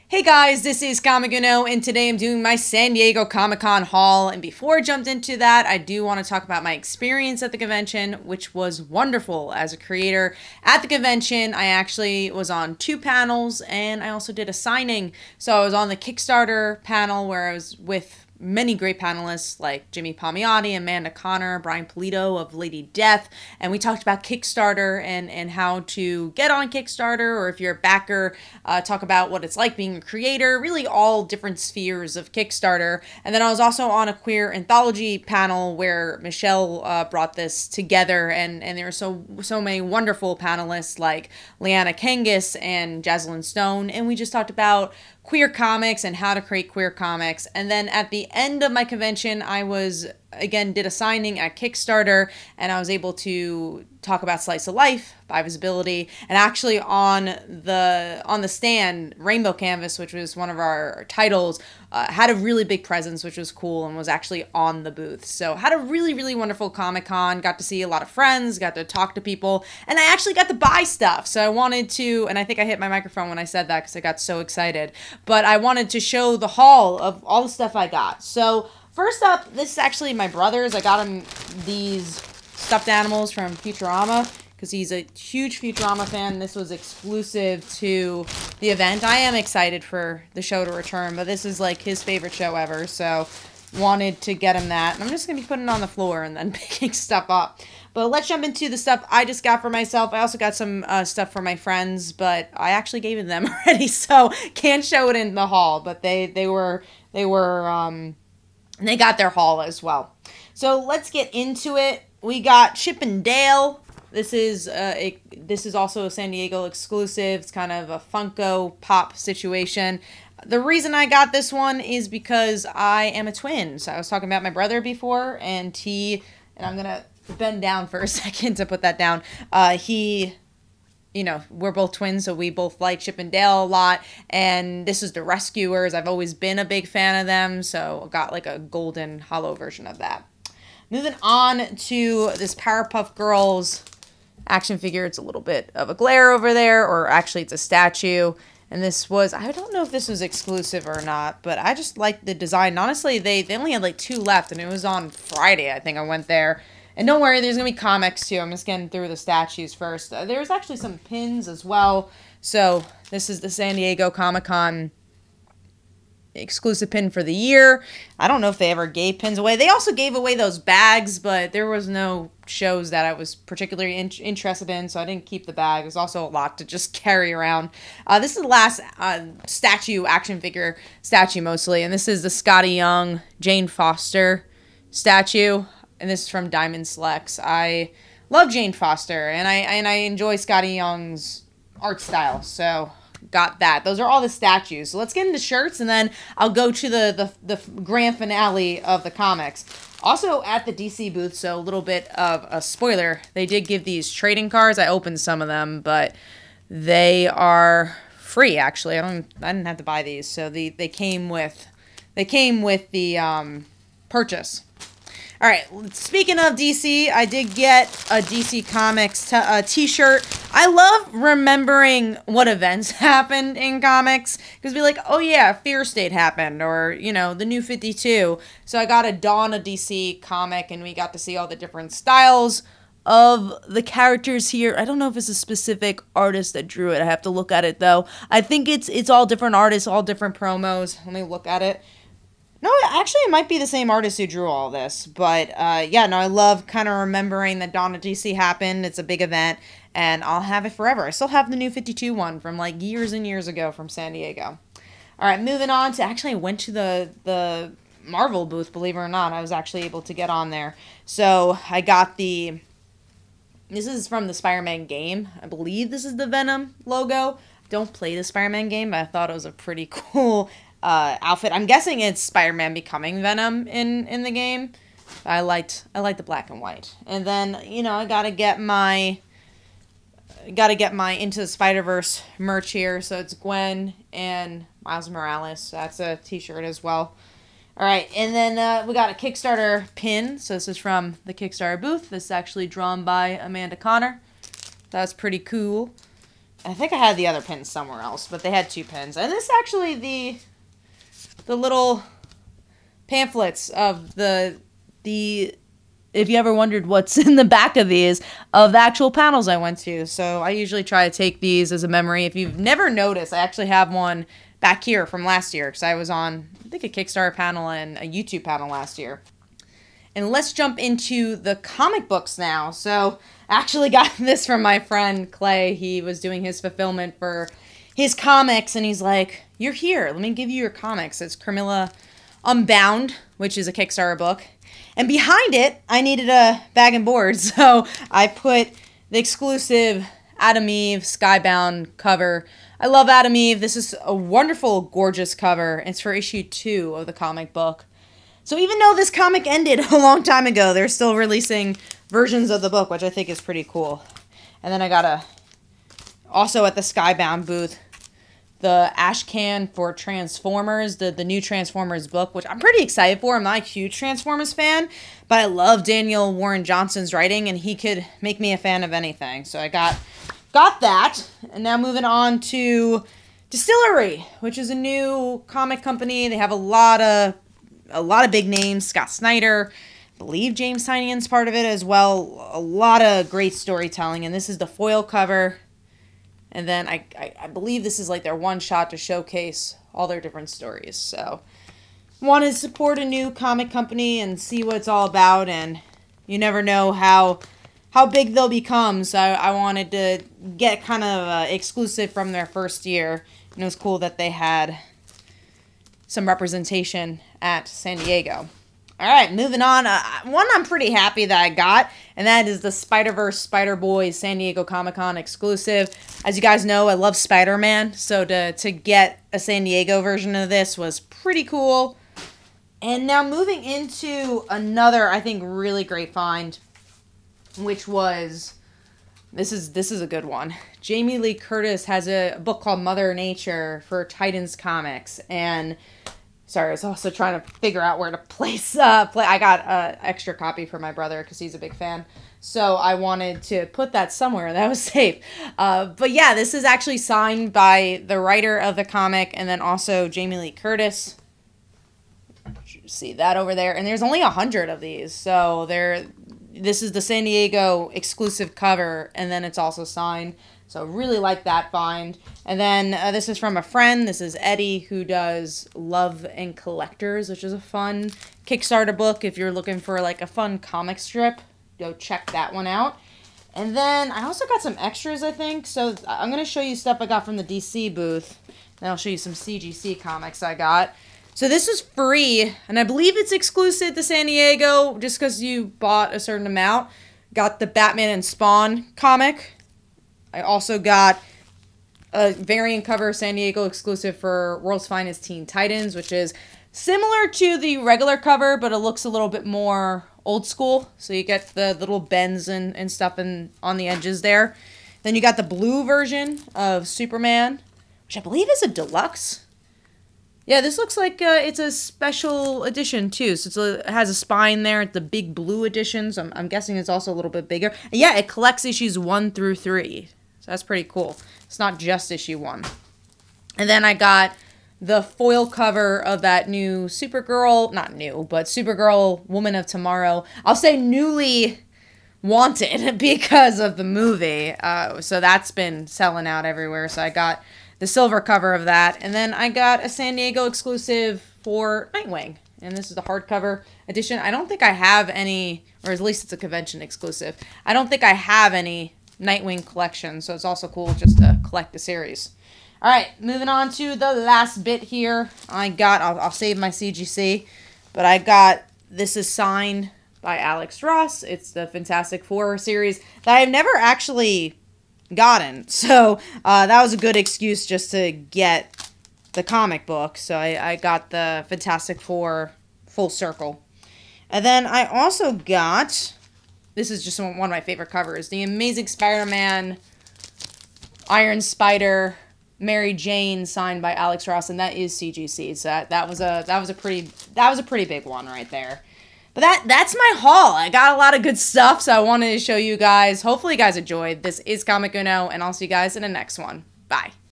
Hey guys, this is Comic Uno, and today I'm doing my San Diego Comic-Con haul. And before I jumped into that, I do want to talk about my experience at the convention, which was wonderful as a creator. At the convention, I actually was on 2 panels, and I also did a signing. So I was on the Kickstarter panel where I was with many great panelists like Jimmy Palmiotti, Amanda Connor, Brian Polito of Lady Death, and we talked about Kickstarter and how to get on Kickstarter, or if you're a backer, talk about what it's like being a creator, really all different spheres of Kickstarter. And then I was also on a queer anthology panel where Michelle brought this together, and there were so many wonderful panelists like Leanna Kangas and Jaslyn Stone, and we just talked about queer comics and how to create queer comics. And then at the end of my convention, I did a signing at Kickstarter, and I was able to talk about Slice of Life by Visibility. And actually on the stand, Rainbow Canvas, which was one of our titles, had a really big presence, which was cool, and was actually on the booth. So had a really, really wonderful Comic-Con, got to see a lot of friends, got to talk to people, and I actually got to buy stuff. So I wanted to, and I think I hit my microphone when I said that because I got so excited, but I wanted to show the haul of all the stuff I got. So first up, this is actually my brother's. I got him these stuffed animals from Futurama because he's a huge Futurama fan. This was exclusive to the event. I am excited for the show to return, but this is like his favorite show ever, so wanted to get him that. And I'm just going to be putting it on the floor and then picking stuff up. But let's jump into the stuff I just got for myself. I also got some stuff for my friends, but I actually gave it them already, so can't show it in the haul. But they got their haul as well. So let's get into it. We got Chip and Dale. This is also a San Diego exclusive. It's kind of a Funko Pop situation. The reason I got this one is because I am a twin. So I was talking about my brother before, and I'm gonna bend down for a second to put that down. We're both twins, so we both like Chip and Dale a lot, and this is The Rescuers. I've always been a big fan of them, so I got like a golden hollow version of that. Moving on to this Powerpuff Girls action figure. It's a little bit of a glare over there, or actually it's a statue. And this was, I don't know if this was exclusive or not, but I just liked the design. Honestly, they only had like 2 left, and it was on Friday, I think I went there. And don't worry, there's going to be comics too. I'm just getting through the statues first. There's actually some pins as well. So this is the San Diego Comic-Con exclusive pin for the year. I don't know if they ever gave pins away. They also gave away those bags, but there was no shows that I was particularly interested in, so I didn't keep the bag. There's also a lot to just carry around. This is the last action figure statue mostly, and this is the Scotty Young, Jane Foster statue, and this is from Diamond Selects. I love Jane Foster, and I enjoy Scotty Young's art style, so got that. Those are all the statues. So let's get into shirts, and then I'll go to the grand finale of the comics. Also at the DC booth, so a little bit of a spoiler, they did give these trading cards. I opened some of them, but they are free actually. I didn't have to buy these, so they came with the purchase. All right, speaking of DC, I did get a DC Comics t-shirt. I love remembering what events happened in comics, because be like, oh yeah, Fear State happened, or, the New 52. So I got a Dawn of DC comic, and we got to see all the different styles of the characters here. I don't know if it's a specific artist that drew it. I have to look at it, though. I think it's all different artists, all different promos. Let me look at it. No, actually, it might be the same artist who drew all this. But, I love kind of remembering that Dawn of DC happened. It's a big event, and I'll have it forever. I still have the New 52 one from, like, years and years ago from San Diego. All right, moving on to, actually, I went to the Marvel booth, believe it or not. I was actually able to get on there. So, I got this is from the Spider-Man game. I believe this is the Venom logo. Don't play the Spider-Man game, but I thought it was a pretty cool outfit. I'm guessing it's Spider-Man becoming Venom in the game. I liked the black and white. And then, I gotta get my Into the Spider-Verse merch here. So it's Gwen and Miles Morales. That's a t-shirt as well. All right, and then we got a Kickstarter pin. So this is from the Kickstarter booth. This is actually drawn by Amanda Connor. That's pretty cool. I think I had the other pins somewhere else, but they had 2 pins. And this is actually the little pamphlets of the if you ever wondered what's in the back of these, of the actual panels I went to. So I usually try to take these as a memory. If you've never noticed, I actually have one back here from last year, because I was on, I think, a Kickstarter panel and a YouTube panel last year. And let's jump into the comic books now. So I actually got this from my friend Clay. He was doing his fulfillment for his comics, and he's like, "You're here. Let me give you your comics." It's Carmilla Unbound, which is a Kickstarter book. And behind it, I needed a bag and board, so I put the exclusive Adam Eve Skybound cover. I love Adam Eve. This is a wonderful, gorgeous cover. It's for issue 2 of the comic book. So even though this comic ended a long time ago, they're still releasing versions of the book, which I think is pretty cool. And then I got also at the Skybound booth, the ash can for Transformers, the new Transformers book, which I'm pretty excited for. I'm not a huge Transformers fan, but I love Daniel Warren Johnson's writing, and he could make me a fan of anything. So I got that. And now moving on to Distillery, which is a new comic company. They have a lot of big names. Scott Snyder, I believe James Tynion's part of it as well. A lot of great storytelling, and this is the foil cover. And then I believe this is like their one shot to showcase all their different stories. So wanted to support a new comic company and see what it's all about. And you never know how big they'll become. So I wanted to get kind of exclusive from their first year. And it was cool that they had some representation at San Diego. All right, moving on. One I'm pretty happy that I got, and that is the Spider-Verse Spider-Boys San Diego Comic-Con exclusive. As you guys know, I love Spider-Man, so to get a San Diego version of this was pretty cool. And now moving into another, I think, really great find, which was, this is a good one. Jamie Lee Curtis has a book called Mother Nature for Titans Comics, and sorry, I was also trying to figure out where to place. I got an extra copy for my brother because he's a big fan. So I wanted to put that somewhere that was safe. But yeah, this is actually signed by the writer of the comic and then also Jamie Lee Curtis. You see that over there. And there's only 100 of these. So this is the San Diego exclusive cover, and then it's also signed. So really like that find. And then this is from a friend. This is Eddie, who does Love and Collectors, which is a fun Kickstarter book. If you're looking for like a fun comic strip, go check that one out. And then I also got some extras, I think. So I'm going to show you stuff I got from the DC booth. Then I'll show you some CGC comics I got. So this is free, and I believe it's exclusive to San Diego just because you bought a certain amount. Got the Batman and Spawn comic. I also got a variant cover San Diego exclusive for World's Finest Teen Titans, which is similar to the regular cover, but it looks a little bit more old school. So you get the little bends and stuff on the edges there. Then you got the blue version of Superman, which I believe is a deluxe. Yeah, this looks like it's a special edition, too. So it has a spine there. It's the big blue edition, so I'm guessing it's also a little bit bigger. And yeah, it collects issues 1 through 3. So that's pretty cool. It's not just issue 1. And then I got the foil cover of that new Supergirl, not new, but Supergirl Woman of Tomorrow. I'll say newly wanted because of the movie. So that's been selling out everywhere. So I got the silver cover of that. And then I got a San Diego exclusive for Nightwing. And this is the hardcover edition. I don't think I have any, or at least it's a convention exclusive. I don't think I have any Nightwing collection, so it's also cool just to collect the series. All right, moving on to the last bit here. I'll save my CGC, but I got, this is signed by Alex Ross. It's the Fantastic Four series that I've never actually gotten. So that was a good excuse just to get the comic book. So I got the Fantastic Four full circle. And then I also got, this is just one of my favorite covers, the Amazing Spider-Man, Iron Spider, Mary Jane, signed by Alex Ross, and that is CGC. So that was a pretty big one right there. But that's my haul. I got a lot of good stuff, so I wanted to show you guys. Hopefully you guys enjoyed. This is Comic Uno, and I'll see you guys in the next one. Bye.